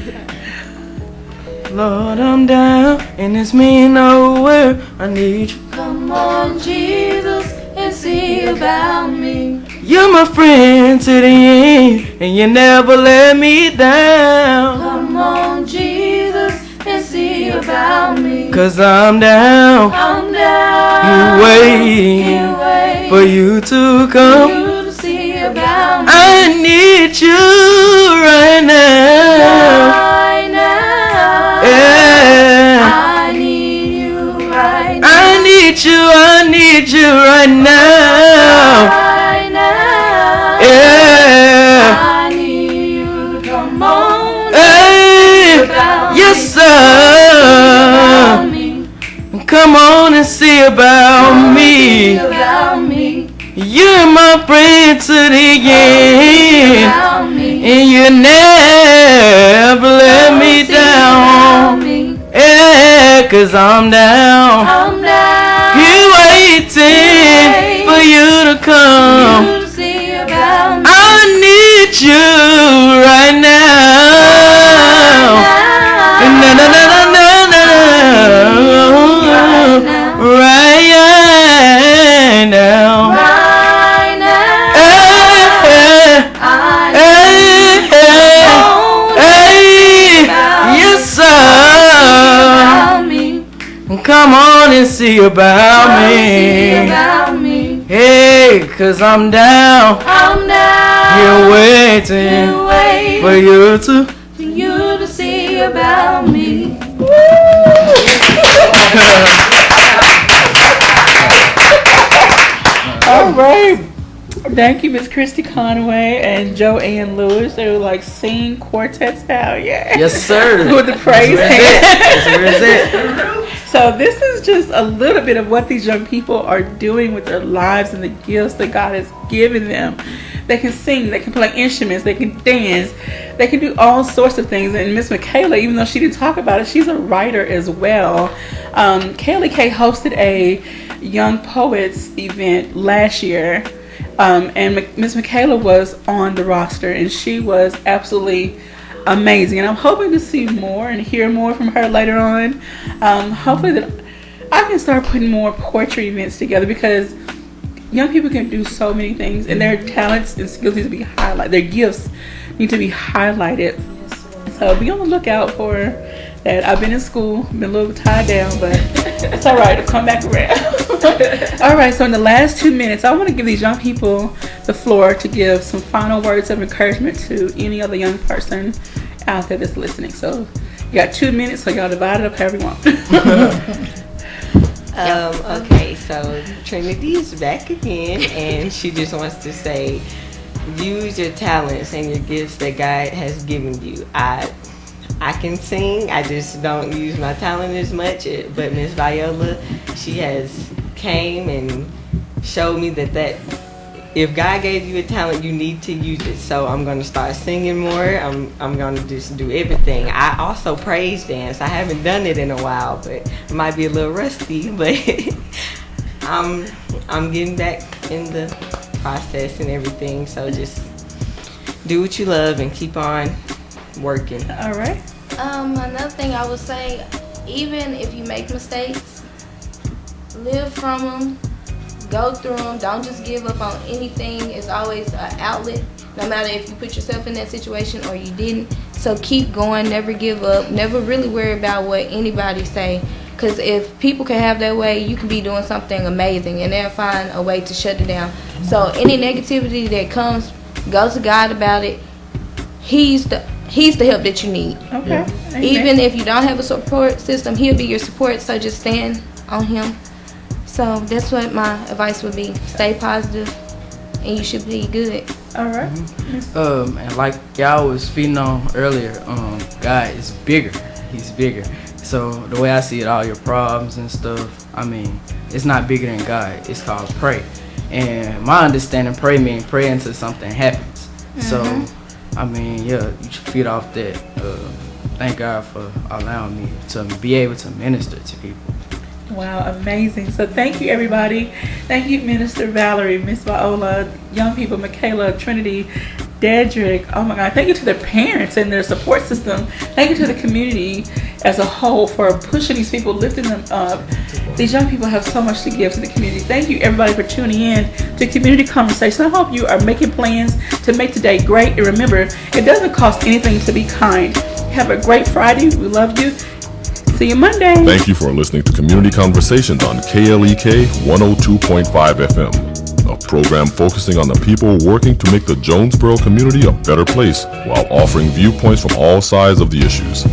Lord, I'm down and it's me nowhere. I need you. Come on, Jesus, and see about me. You're my friend to the end, and you never let me down. Come on, Jesus, and see about me. 'Cause I'm down. I'm down. You wait for you to come. You to see about me. I need you right now. Right now. Yeah. right now. Right now. Yeah. I need you to come on. Hey. Yes, sir. Come on and see about me. You're my friend to the end, and you never let me down. Yeah, 'cause I'm down. You waiting for you to come. I need you right now. Na na na na na na. Right now. Right now. Hey, yes, sir. Come on and see about me. Hey, 'cause I'm down. You're waiting for you to see about me. All right. Thank you, Miss Christy Conway and Joanne Lewis. They were like singing quartet style, yeah. Yes, sir. With the praise That's where it's at. So this is just a little bit of what these young people are doing with their lives and the gifts that God has given them. They can sing, they can play instruments, they can dance, they can do all sorts of things. And Miss Michaela, even though she didn't talk about it, she's a writer as well. KLEK hosted a Young Poets event last year. And Miss Michaela was on the roster, and she was absolutely amazing. And I'm hoping to see more and hear more from her later on. Hopefully that I can start putting more poetry events together, because young people can do so many things, and their talents and skills need to be highlighted. Their gifts need to be highlighted. So be on the lookout for that. I've been in school, been a little tied down, but it's all right. I'll come back around. All right, so in the last 2 minutes, I want to give these young people the floor to give some final words of encouragement to any other young person out there that's listening. So you got 2 minutes, so y'all divide it up however you want. Okay, so Trinity is back again, and she just wants to say, use your talents and your gifts that God has given you. I can sing, I just don't use my talent as much, but Miss Viola, she has came and showed me that if God gave you a talent, you need to use it. So I'm going to start singing more. I'm going to just do everything. I also praise dance. I haven't done it in a while, but I might be a little rusty, but I'm getting back in the process and everything. So just do what you love and keep on working. All right. Another thing I would say, even if you make mistakes, live from them, go through them. Don't just give up on anything. It's always an outlet, no matter if you put yourself in that situation or you didn't. So keep going, never give up, never really worry about what anybody say. Because if people can have their way, you can be doing something amazing, and they'll find a way to shut it down. So any negativity that comes, go to God about it. He's the help that you need. Okay. Yeah. Even if you don't have a support system, he'll be your support. So just stand on him. So that's what my advice would be. Stay positive, and you should be good. All right. And like y'all was feeding on earlier, God is bigger. He's bigger. So the way I see it, all your problems and stuff, I mean, it's not bigger than God. It's called pray. And my understanding, pray means pray until something happens. So, I mean, yeah, you should feed off that. Thank God for allowing me to be able to minister to people. Wow, amazing. So thank you, everybody. Thank you, Minister Valerie, Miss Viola, young people, Michaela, Trinity, Dedrick. Oh my God. Thank you to their parents and their support system. Thank you to the community as a whole for pushing these people, lifting them up. These young people have so much to give to the community. Thank you, everybody, for tuning in to Community Conversation. I hope you are making plans to make today great. And remember, it doesn't cost anything to be kind. Have a great Friday. We love you. See you Monday. Thank you for listening to Community Conversations on KLEK 102.5 FM, a program focusing on the people working to make the Jonesboro community a better place while offering viewpoints from all sides of the issues.